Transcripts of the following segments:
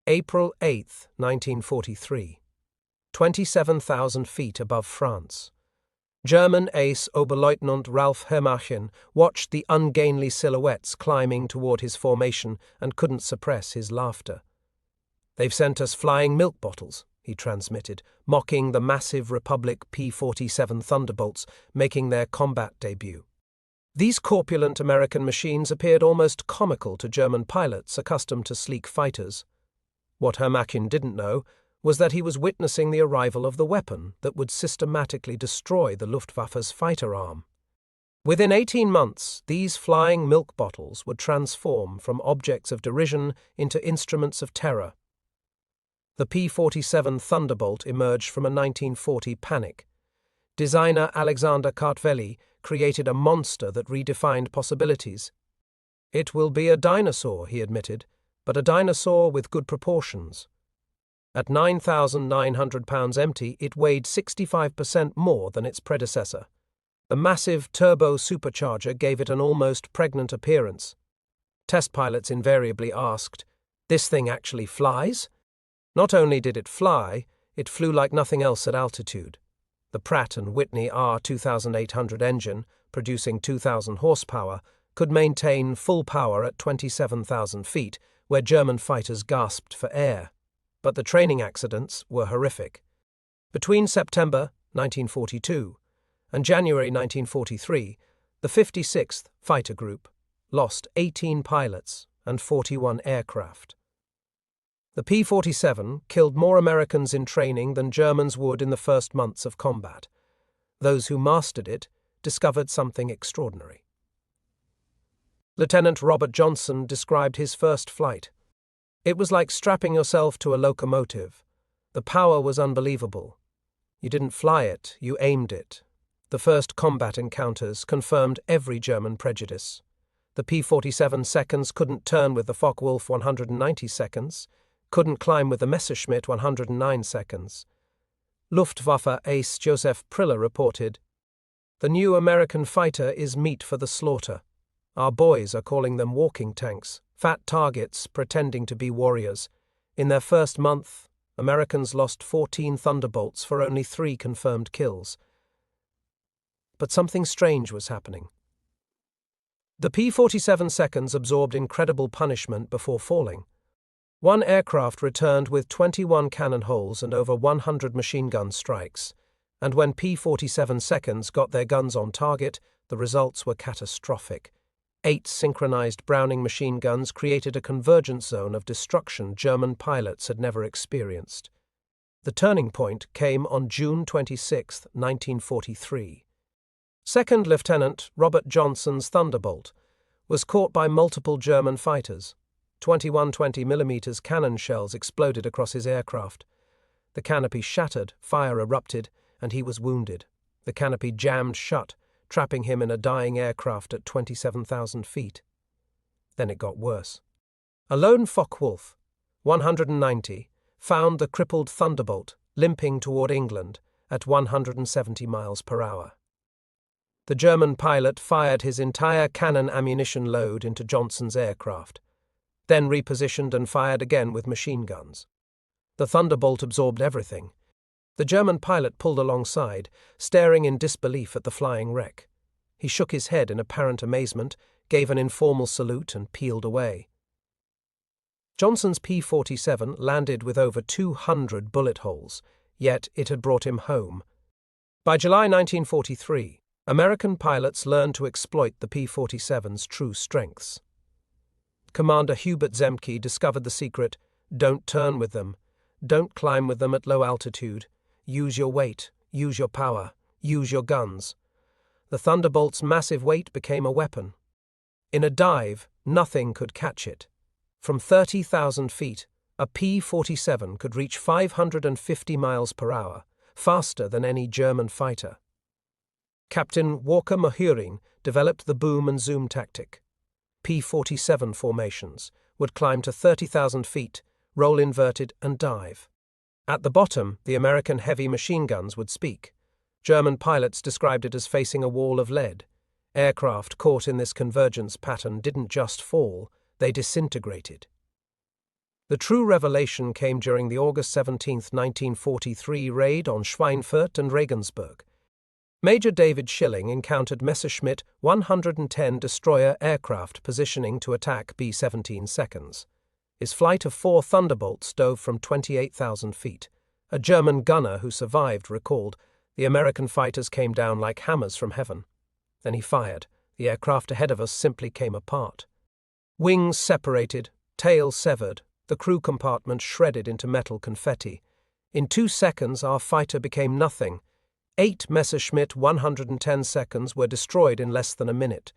April 8, 1943. 27,000 feet above France. German ace Oberleutnant Ralph Herrmann watched the ungainly silhouettes climbing toward his formation and couldn't suppress his laughter. "They've sent us flying milk bottles," he transmitted, mocking the massive Republic P-47 Thunderbolts making their combat debut. These corpulent American machines appeared almost comical to German pilots accustomed to sleek fighters. What Herrmann didn't know was that he was witnessing the arrival of the weapon that would systematically destroy the Luftwaffe's fighter arm. Within 18 months, these flying milk bottles would transform from objects of derision into instruments of terror. The P-47 Thunderbolt emerged from a 1940 panic. Designer Alexander Kartveli created a monster that redefined possibilities. "It will be a dinosaur," he admitted, "but a dinosaur with good proportions." At 9,900 pounds empty, it weighed 65% more than its predecessor. The massive turbo supercharger gave it an almost pregnant appearance. Test pilots invariably asked, "This thing actually flies?" Not only did it fly, it flew like nothing else at altitude. The Pratt & Whitney R2800 engine, producing 2,000 horsepower, could maintain full power at 27,000 feet, where German fighters gasped for air. But the training accidents were horrific. Between September 1942 and January 1943, the 56th Fighter Group lost 18 pilots and 41 aircraft. The P-47 killed more Americans in training than Germans would in the first months of combat. Those who mastered it discovered something extraordinary. Lieutenant Robert Johnson described his first flight. "It was like strapping yourself to a locomotive. The power was unbelievable. You didn't fly it, you aimed it." The first combat encounters confirmed every German prejudice. The P-47 seconds couldn't turn with the Focke-Wulf 190 seconds, couldn't climb with the Messerschmitt 109 seconds. Luftwaffe ace Joseph Priller reported, "The new American fighter is meat for the slaughter. Our boys are calling them walking tanks, fat targets pretending to be warriors. In their first month, Americans lost 14 Thunderbolts for only 3 confirmed kills." But something strange was happening. The P-47 seconds absorbed incredible punishment before falling. One aircraft returned with 21 cannon holes and over 100 machine gun strikes, and when P-47 seconds got their guns on target, the results were catastrophic. 8 synchronized Browning machine guns created a convergence zone of destruction German pilots had never experienced. The turning point came on June 26, 1943. Second Lieutenant Robert Johnson's Thunderbolt was caught by multiple German fighters. 21 20mm cannon shells exploded across his aircraft. The canopy shattered, fire erupted, and he was wounded. The canopy jammed shut, trapping him in a dying aircraft at 27,000 feet. Then it got worse. A lone Focke-Wulf, 190, found the crippled Thunderbolt limping toward England at 170 miles per hour. The German pilot fired his entire cannon ammunition load into Johnson's aircraft, then repositioned and fired again with machine guns. The Thunderbolt absorbed everything. The German pilot pulled alongside, staring in disbelief at the flying wreck. He shook his head in apparent amazement, gave an informal salute, and peeled away. Johnson's P-47 landed with over 200 bullet holes, yet it had brought him home. By July 1943, American pilots learned to exploit the P-47's true strengths. Commander Hubert Zemke discovered the secret: don't turn with them, don't climb with them at low altitude, use your weight, use your power, use your guns. The Thunderbolt's massive weight became a weapon. In a dive, nothing could catch it. From 30,000 feet, a P-47 could reach 550 miles per hour, faster than any German fighter. Captain Walker Mahurin developed the boom and zoom tactic. P-47 formations would climb to 30,000 feet, roll inverted, and dive. At the bottom, the American heavy machine guns would speak. German pilots described it as facing a wall of lead. Aircraft caught in this convergence pattern didn't just fall, they disintegrated. The true revelation came during the August 17, 1943 raid on Schweinfurt and Regensburg. Major David Schilling encountered Messerschmitt 110 destroyer aircraft positioning to attack B-17 seconds. His flight of 4 Thunderbolts dove from 28,000 feet. A German gunner who survived recalled, "The American fighters came down like hammers from heaven." Then he fired. The aircraft ahead of us simply came apart. Wings separated, tail severed, the crew compartment shredded into metal confetti. In 2 seconds, our fighter became nothing. 8 Messerschmitt 110 seconds were destroyed in less than a minute.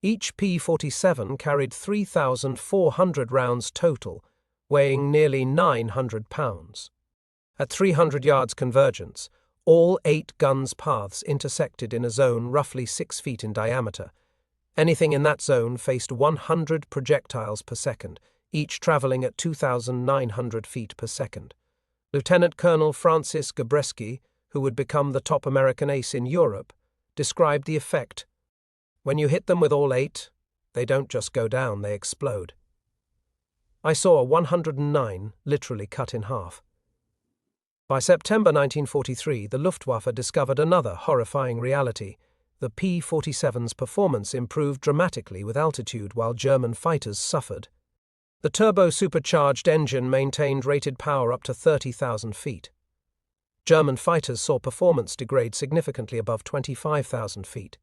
Each P-47 carried 3,400 rounds total, weighing nearly 900 pounds. At 300 yards convergence, all 8 guns' paths intersected in a zone roughly 6 feet in diameter. Anything in that zone faced 100 projectiles per second, each traveling at 2,900 feet per second. Lieutenant Colonel Francis Gabreski, who would become the top American ace in Europe, described the effect. "When you hit them with all 8, they don't just go down, they explode." I saw 109 literally cut in half. By September 1943, the Luftwaffe discovered another horrifying reality. The P-47's performance improved dramatically with altitude while German fighters suffered. The turbo-supercharged engine maintained rated power up to 30,000 feet. German fighters saw performance degrade significantly above 25,000 feet.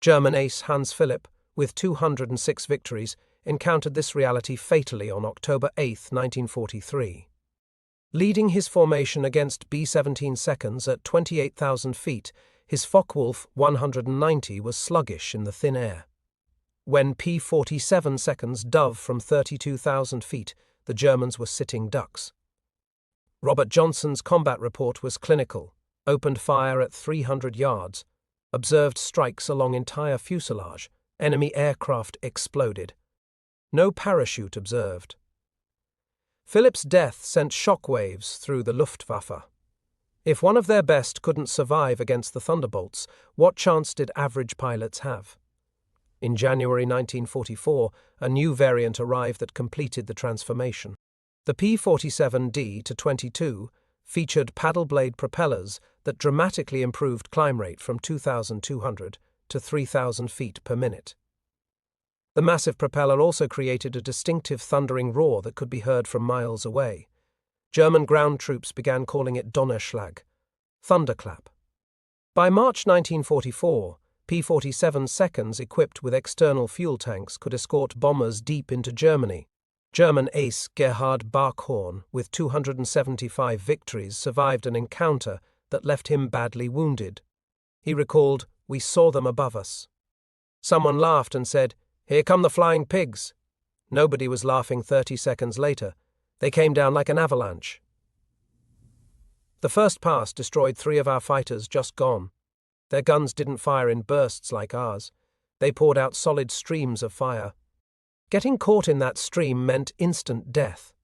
German ace Hans Philipp, with 206 victories, encountered this reality fatally on October 8, 1943. Leading his formation against B-17 seconds at 28,000 feet, his Focke-Wulf 190 was sluggish in the thin air. When P-47 seconds dove from 32,000 feet, the Germans were sitting ducks. Robert Johnson's combat report was clinical, opened fire at 300 yards, observed strikes along entire fuselage, enemy aircraft exploded. No parachute observed. Philipp's death sent shockwaves through the Luftwaffe. If one of their best couldn't survive against the Thunderbolts, what chance did average pilots have? In January 1944, a new variant arrived that completed the transformation. The P-47D-22 featured paddle blade propellers that dramatically improved climb rate from 2,200 to 3,000 feet per minute. The massive propeller also created a distinctive thundering roar that could be heard from miles away. German ground troops began calling it Donnerschlag, thunderclap. By March 1944, P-47 seconds equipped with external fuel tanks could escort bombers deep into Germany. German ace Gerhard Barkhorn, with 275 victories, survived an encounter that left him badly wounded. He recalled, "We saw them above us." Someone laughed and said, "Here come the flying pigs." Nobody was laughing 30 seconds later. They came down like an avalanche. The first pass destroyed 3 of our fighters, just gone. Their guns didn't fire in bursts like ours. They poured out solid streams of fire. Getting caught in that stream meant instant death.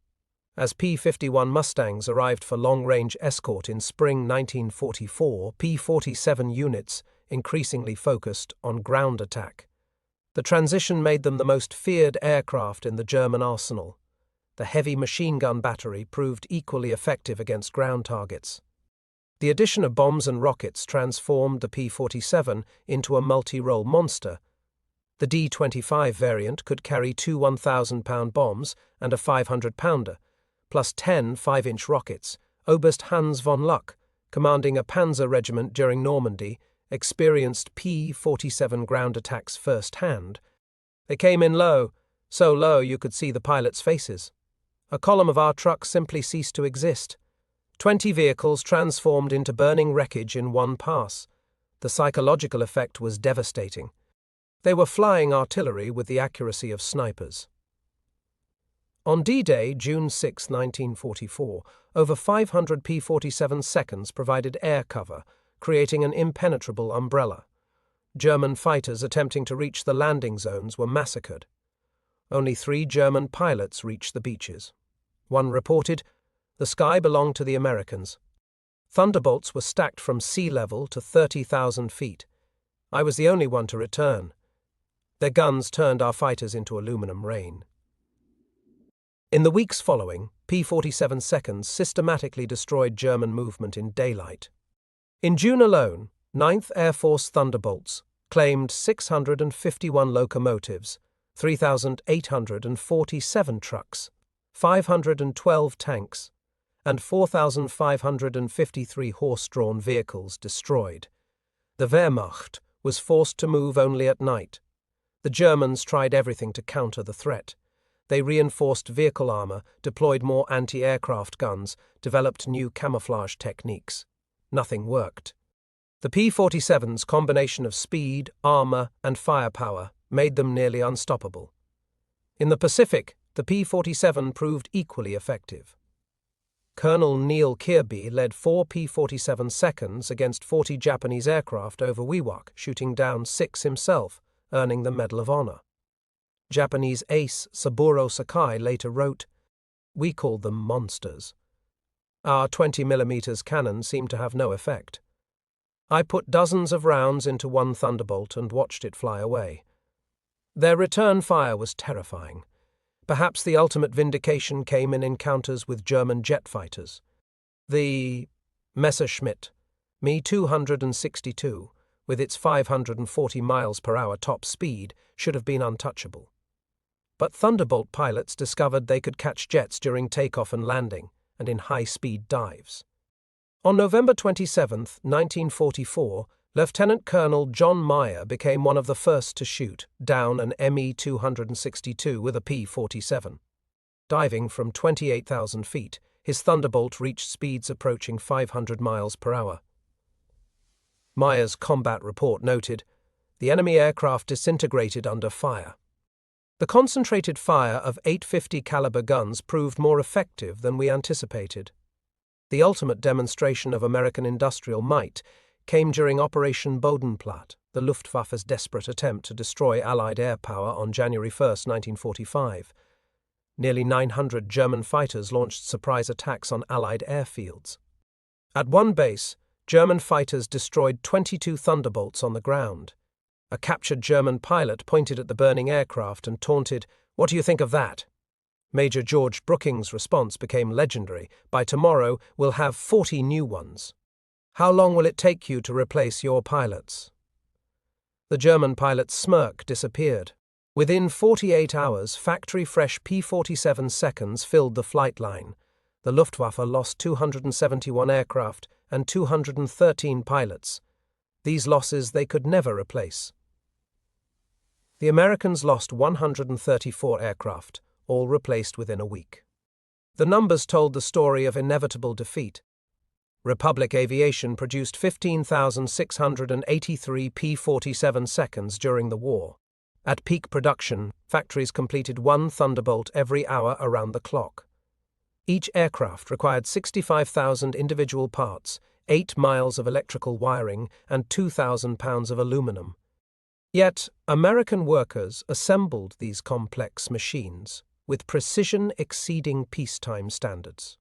As P-51 Mustangs arrived for long-range escort in spring 1944, P-47 units increasingly focused on ground attack. The transition made them the most feared aircraft in the German arsenal. The heavy machine gun battery proved equally effective against ground targets. The addition of bombs and rockets transformed the P-47 into a multi-role monster. The D-25 variant could carry 2 1,000-pound bombs and a 500-pounder, plus 10 5-inch rockets. Oberst Hans von Luck, commanding a panzer regiment during Normandy, experienced P-47 ground attacks firsthand. They came in low, so low you could see the pilots' faces. A column of our trucks simply ceased to exist. 20 vehicles transformed into burning wreckage in one pass. The psychological effect was devastating. They were flying artillery with the accuracy of snipers. On D-Day, June 6, 1944, over 500 P-47 seconds provided air cover, creating an impenetrable umbrella. German fighters attempting to reach the landing zones were massacred. Only 3 German pilots reached the beaches. One reported, "The sky belonged to the Americans." Thunderbolts were stacked from sea level to 30,000 feet. I was the only one to return. Their guns turned our fighters into aluminum rain. In the weeks following, P-47 seconds systematically destroyed German movement in daylight. In June alone, 9th Air Force Thunderbolts claimed 651 locomotives, 3,847 trucks, 512 tanks, and 4,553 horse-drawn vehicles destroyed. The Wehrmacht was forced to move only at night. The Germans tried everything to counter the threat. They reinforced vehicle armor, deployed more anti-aircraft guns, developed new camouflage techniques. Nothing worked. The P-47's combination of speed, armor, and firepower made them nearly unstoppable. In the Pacific, the P-47 proved equally effective. Colonel Neil Kirby led 4 P-47 seconds against 40 Japanese aircraft over Wewak, shooting down 6 himself, earning the Medal of Honor. Japanese ace Saburo Sakai later wrote, "We called them monsters. Our 20mm cannon seemed to have no effect. I put dozens of rounds into one Thunderbolt and watched it fly away. Their return fire was terrifying. Perhaps the ultimate vindication came in encounters with German jet fighters. The Messerschmitt Me-262, with its 540 miles per hour top speed, should have been untouchable. But Thunderbolt pilots discovered they could catch jets during takeoff and landing, and in high-speed dives. On November 27, 1944, Lieutenant Colonel John Meyer became one of the first to shoot down an Me-262 with a P-47. Diving from 28,000 feet, his Thunderbolt reached speeds approaching 500 miles per hour. Meyer's combat report noted, "The enemy aircraft disintegrated under fire." The concentrated fire of 850 caliber guns proved more effective than we anticipated. The ultimate demonstration of American industrial might came during Operation Bodenplatte, the Luftwaffe's desperate attempt to destroy Allied air power on January 1, 1945. Nearly 900 German fighters launched surprise attacks on Allied airfields. At one base, German fighters destroyed 22 Thunderbolts on the ground. A captured German pilot pointed at the burning aircraft and taunted, "What do you think of that?" Major George Brooking's response became legendary. "By tomorrow, we'll have 40 new ones. How long will it take you to replace your pilots?" The German pilot's smirk disappeared. Within 48 hours, factory-fresh P-47 seconds filled the flight line. The Luftwaffe lost 271 aircraft and 213 pilots. These losses they could never replace. The Americans lost 134 aircraft, all replaced within a week. The numbers told the story of inevitable defeat. Republic Aviation produced 15,683 P-47 seconds during the war. At peak production, factories completed one Thunderbolt every hour around the clock. Each aircraft required 65,000 individual parts, 8 miles of electrical wiring, and 2,000 pounds of aluminum. Yet, American workers assembled these complex machines with precision exceeding peacetime standards.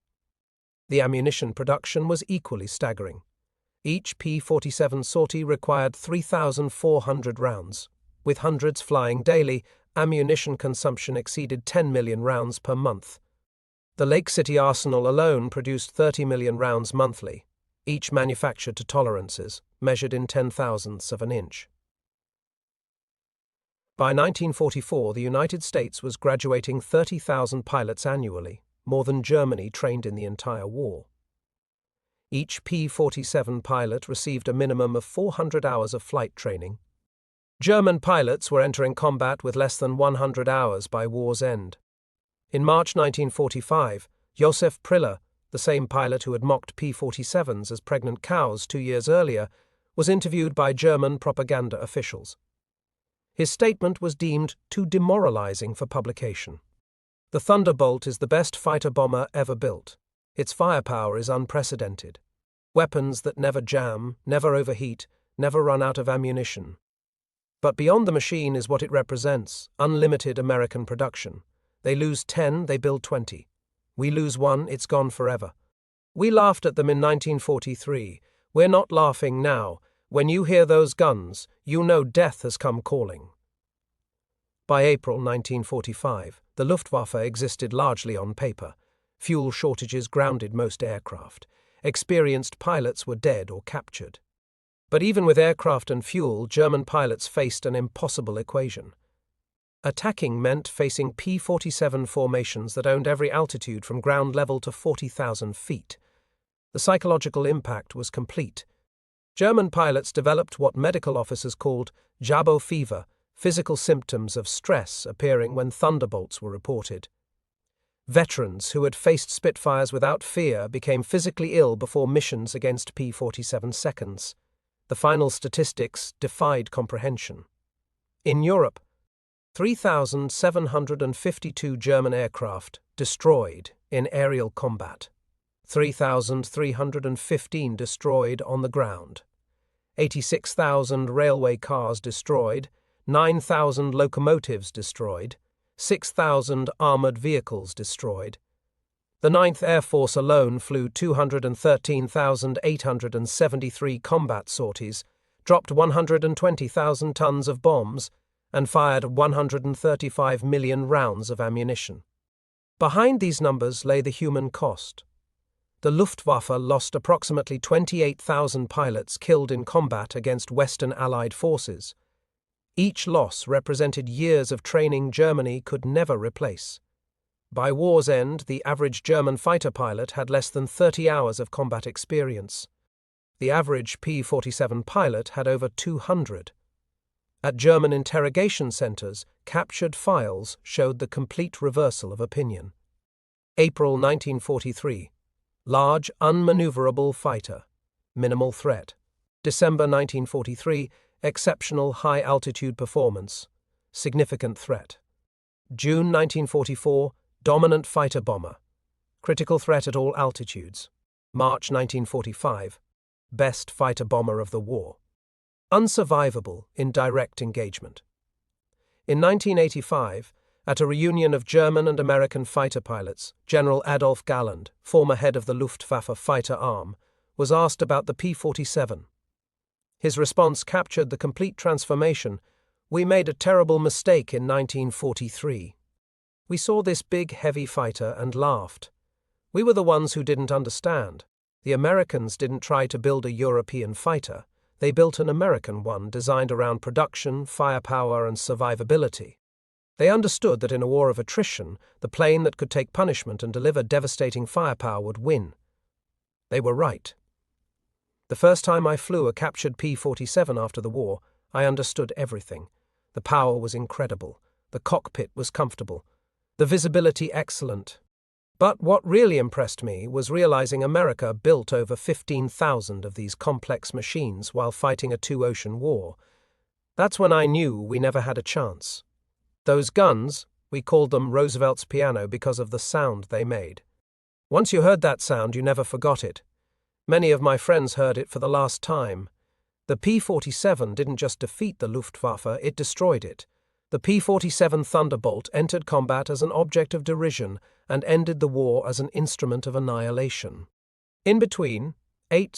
The ammunition production was equally staggering. Each P-47 sortie required 3,400 rounds. With hundreds flying daily, ammunition consumption exceeded 10 million rounds per month. The Lake City arsenal alone produced 30 million rounds monthly, each manufactured to tolerances, measured in 10,000ths of an inch. By 1944, the United States was graduating 30,000 pilots annually, more than Germany trained in the entire war. Each P-47 pilot received a minimum of 400 hours of flight training. German pilots were entering combat with less than 100 hours by war's end. In March 1945, Josef Priller, the same pilot who had mocked P-47s as pregnant cows 2 years earlier, was interviewed by German propaganda officials. His statement was deemed too demoralizing for publication. "The Thunderbolt is the best fighter bomber ever built. Its firepower is unprecedented. Weapons that never jam, never overheat, never run out of ammunition. But beyond the machine is what it represents, unlimited American production. They lose 10, they build 20. We lose 1, it's gone forever. We laughed at them in 1943. We're not laughing now. When you hear those guns, you know death has come calling." By April 1945, the Luftwaffe existed largely on paper. Fuel shortages grounded most aircraft. Experienced pilots were dead or captured. But even with aircraft and fuel, German pilots faced an impossible equation. Attacking meant facing P-47 formations that owned every altitude from ground level to 40,000 feet. The psychological impact was complete. German pilots developed what medical officers called Jabo fever, physical symptoms of stress appearing when Thunderbolts were reported. Veterans who had faced Spitfires without fear became physically ill before missions against P-47 seconds. The final statistics defied comprehension. In Europe, 3,752 German aircraft destroyed in aerial combat, 3,315 destroyed on the ground, 86,000 railway cars destroyed, 9,000 locomotives destroyed, 6,000 armored vehicles destroyed. The 9th Air Force alone flew 213,873 combat sorties, dropped 120,000 tons of bombs, and fired 135 million rounds of ammunition. Behind these numbers lay the human cost. The Luftwaffe lost approximately 28,000 pilots killed in combat against Western Allied forces. Each loss represented years of training Germany could never replace. By war's end, the average German fighter pilot had less than 30 hours of combat experience. The average P-47 pilot had over 200. At German interrogation centers, captured files showed the complete reversal of opinion. April 1943. Large, unmaneuverable fighter. Minimal threat. December 1943. Exceptional high-altitude performance. Significant threat. June 1944. Dominant fighter bomber. Critical threat at all altitudes. March 1945. Best fighter bomber of the war. Unsurvivable in direct engagement. In 1985, at a reunion of German and American fighter pilots, General Adolf Galland, former head of the Luftwaffe fighter arm, was asked about the P-47. His response captured the complete transformation. "We made a terrible mistake in 1943. We saw this big, heavy fighter and laughed. We were the ones who didn't understand. The Americans didn't try to build a European fighter. They built an American one designed around production, firepower, and survivability. They understood that in a war of attrition, the plane that could take punishment and deliver devastating firepower would win. They were right. The first time I flew a captured P-47 after the war, I understood everything. The power was incredible. The cockpit was comfortable. The visibility excellent. But what really impressed me was realizing America built over 15,000 of these complex machines while fighting a two-ocean war. That's when I knew we never had a chance. Those guns, we called them Roosevelt's piano because of the sound they made. Once you heard that sound, you never forgot it. Many of my friends heard it for the last time. The P-47 didn't just defeat the Luftwaffe, it destroyed it. The P-47 Thunderbolt entered combat as an object of derision and ended the war as an instrument of annihilation. In between, 8